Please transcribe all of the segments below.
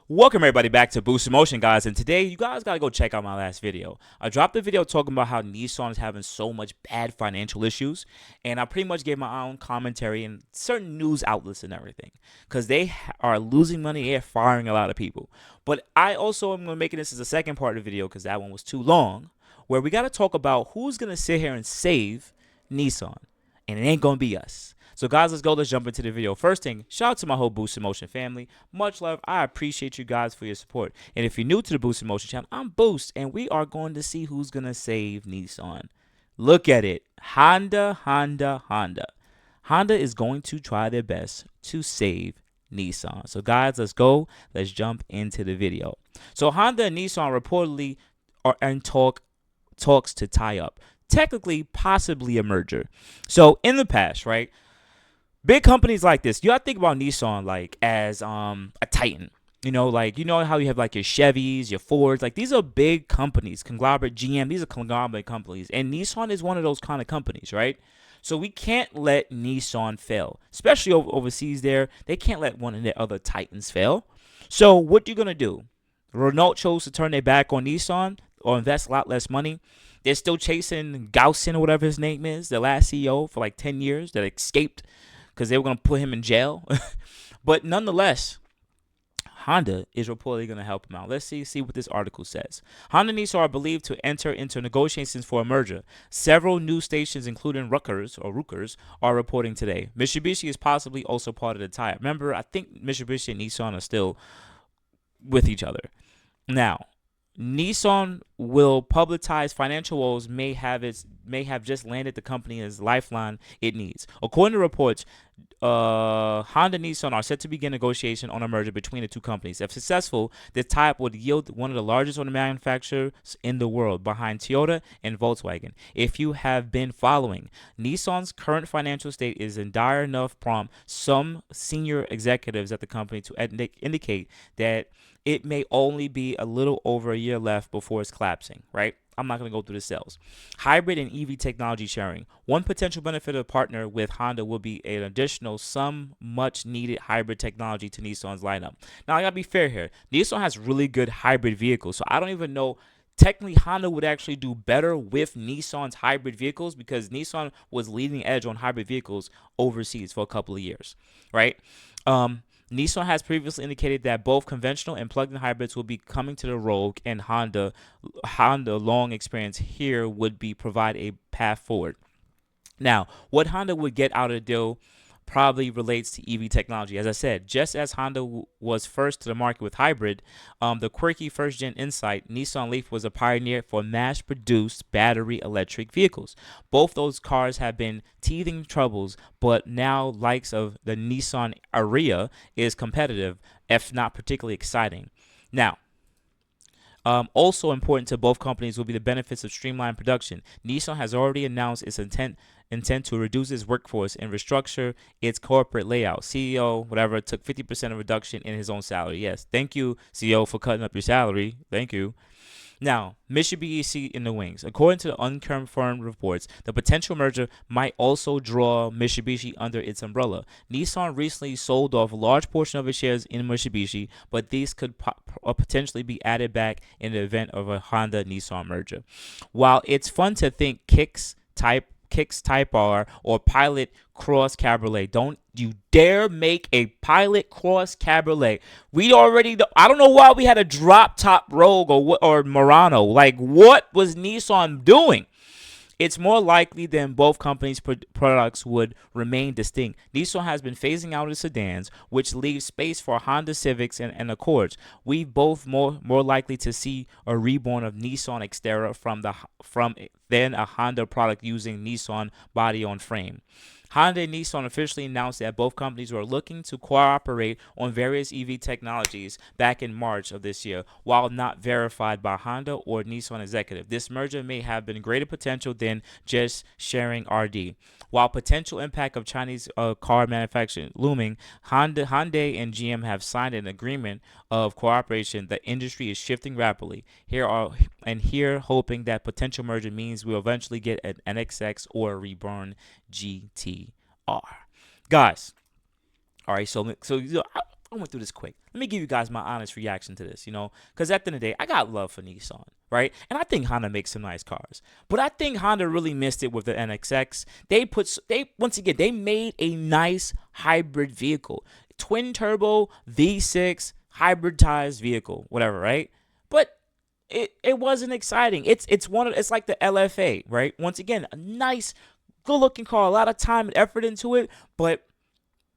Welcome everybody back to Boost Emotion, guys. And today, you guys gotta go check out my last video. I dropped a video talking about how Nissan is having so much bad financial issues, and I pretty much gave my own commentary and certain news outlets and everything, because they are losing money. They're firing a lot of people. But I also am gonna make this as a second part of the video because that one was too long, where we gotta talk about who's gonna sit here and save Nissan, and it ain't gonna be us. So guys, let's go. Let's jump into the video. First thing, shout out to my whole Boost Emotion family. Much love. I appreciate you guys for your support. And if you're new to the Boost Emotion channel, I'm Boost, and we are going to see who's going to save Nissan. Look at it. Honda, Honda, Honda. Honda is going to try their best to save Nissan. So guys, let's go. Let's jump into the video. So Honda and Nissan reportedly are in talks to tie up. Technically, possibly a merger. So in the past, right? Big companies like this, you gotta think about Nissan like as a Titan. Like how you have like your Chevys, your Fords, like these are big companies, conglomerate GM, these are conglomerate companies. And Nissan is one of those kind of companies, right? So we can't let Nissan fail, especially overseas there. They can't let one of their other Titans fail. So what you gonna do? Renault chose to turn their back on Nissan or invest a lot less money. They're still chasing Gaussen or whatever his name is, the last CEO for like 10 years that escaped because they were going to put him in jail. But nonetheless, Honda is reportedly going to help him out. Let's see what this article says. Honda and Nissan are believed to enter into negotiations for a merger. Several news stations, including Reuters, are reporting today. Mitsubishi is possibly also part of the tie-up. Remember, I think Mitsubishi and Nissan are still with each other. Now, Nissan will publicize financial woes may have just landed the company as lifeline it needs. According to reports, Honda and Nissan are set to begin negotiation on a merger between the two companies. If successful, this tie-up would yield one of the largest auto manufacturers in the world, behind Toyota and Volkswagen. If you have been following, Nissan's current financial state is in dire enough prompt some senior executives at the company to indicate that it may only be a little over a year left before it's collapsing, right? I'm not going to go through the sales. Hybrid and EV technology sharing. One potential benefit of partner with Honda will be an additional, some much needed hybrid technology to Nissan's lineup. Now, I got to be fair here. Nissan has really good hybrid vehicles, so I don't even know. Technically, Honda would actually do better with Nissan's hybrid vehicles because Nissan was leading edge on hybrid vehicles overseas for a couple of years, right? Nissan has previously indicated that both conventional and plug-in hybrids will be coming to the Rogue, and Honda long experience here would be provide a path forward. Now, what Honda would get out of the deal probably relates to EV technology. As I said, just as Honda was first to the market with hybrid, the quirky first-gen Insight, Nissan Leaf was a pioneer for mass-produced battery electric vehicles. Both those cars have been teething troubles, but now likes of the Nissan Ariya is competitive, if not particularly exciting. Now, also important to both companies will be the benefits of streamlined production. Nissan has already announced its intent to reduce its workforce and restructure its corporate layout. CEO, whatever, took 50% of reduction in his own salary. Yes, thank you, CEO, for cutting up your salary. Thank you. Now, Mitsubishi in the wings. According to the unconfirmed reports, the potential merger might also draw Mitsubishi under its umbrella. Nissan recently sold off a large portion of its shares in Mitsubishi, but these could potentially be added back in the event of a Honda-Nissan merger. While it's fun to think Kicks Type R or Pilot Cross Cabriolet, don't you dare make a Pilot Cross Cabriolet. I don't know why we had a drop top Rogue or Murano. Like, what was Nissan doing? It's more likely than both companies' products would remain distinct. Nissan has been phasing out its sedans, which leaves space for Honda Civics and Accords. We both more likely to see a reborn of Nissan Xterra from then a Honda product using Nissan body on frame. Honda and Nissan officially announced that both companies were looking to cooperate on various EV technologies back in March of this year, while not verified by Honda or Nissan executive. This merger may have been greater potential than just sharing RD. While potential impact of Chinese car manufacturing looming, Hyundai and GM have signed an agreement of cooperation. The industry is shifting rapidly. Here hoping that potential merger means we'll eventually get an NXX or a reborn GTR. Guys, all right, so I went through this quick. Let me give you guys my honest reaction to this, because at the end of the day, I got love for Nissan, right? And I think Honda makes some nice cars, but I think Honda really missed it with the NXX. They made a nice hybrid vehicle, twin turbo V6 hybridized vehicle, whatever, right? But it wasn't exciting. It's like the LFA, right? Once again, a nice, good looking car, a lot of time and effort into it, but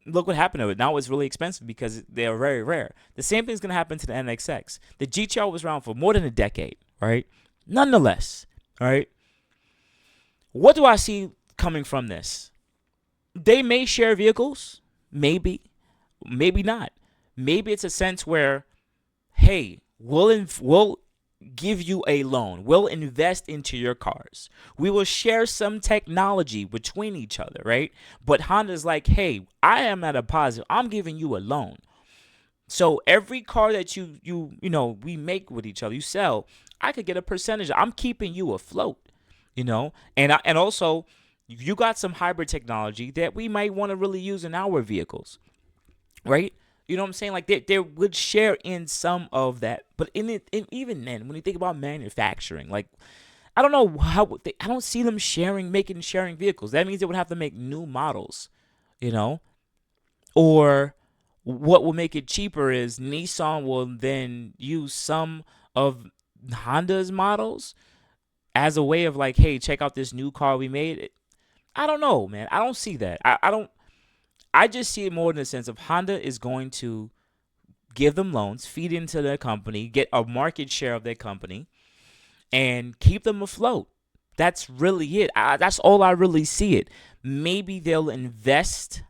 look what happened to it. Now it's really expensive because they are very rare. The same thing's going to happen to the NXX. The GTR was around for more than a decade, right? Nonetheless, right? What do I see coming from this? They may share vehicles. Maybe. Maybe not. Maybe it's a sense where, hey, we'll give you a loan. We'll invest into your cars. We will share some technology between each other, right? But Honda's like, hey, I am at a positive. I'm giving you a loan. So every car that we make with each other, you sell, I could get a percentage. I'm keeping you afloat, and also you got some hybrid technology that we might want to really use in our vehicles, right? You know what I'm saying? Like they would share in some of that, but even then, when you think about manufacturing, like I don't know I don't see them sharing vehicles. That means they would have to make new models, or what will make it cheaper is Nissan will then use some of Honda's models as a way of like, hey, check out this new car we made. I don't know, man. I don't see that. I don't. I just see it more in the sense of Honda is going to give them loans, feed into their company, get a market share of their company, and keep them afloat. That's really it. That's all I really see it. Maybe they'll invest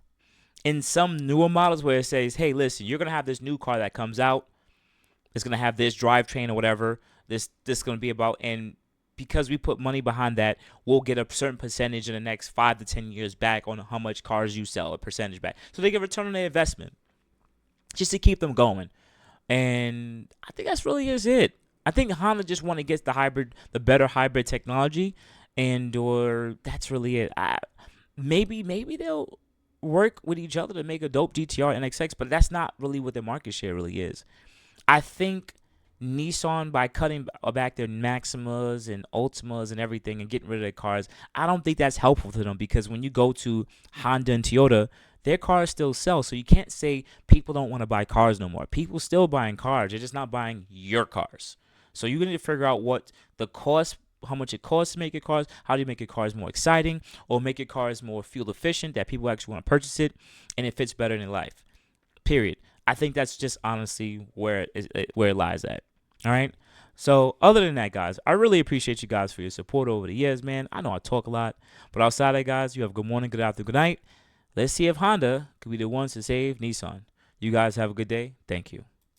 in some newer models where it says, hey, listen, you're going to have this new car that comes out. It's going to have this drivetrain or whatever. This is going to be about, and because we put money behind that, we'll get a certain percentage in the next 5 to 10 years back on how much cars you sell, a percentage back. So they get return on their investment just to keep them going. And I think that's really is it. I think Honda just want to get the better hybrid technology, or that's really it. Maybe they'll work with each other to make a dope GTR NXX, but that's not really what their market share really is. I think Nissan, by cutting back their Maximas and Ultimas and everything and getting rid of their cars, I don't think that's helpful to them, because when you go to Honda and Toyota, their cars still sell. So you can't say people don't want to buy cars no more. People still buying cars. They're just not buying your cars. So you need to figure out what the cost, how much it costs to make your cars, how do you make your cars more exciting, or make your cars more fuel efficient that people actually want to purchase it, and it fits better in their life. Period. I think that's just honestly where it lies at. All right. So other than that, guys, I really appreciate you guys for your support over the years, man. I know I talk a lot, but outside of that, guys, you have good morning, good afternoon, good night. Let's see if Honda could be the ones to save Nissan. You guys have a good day. Thank you.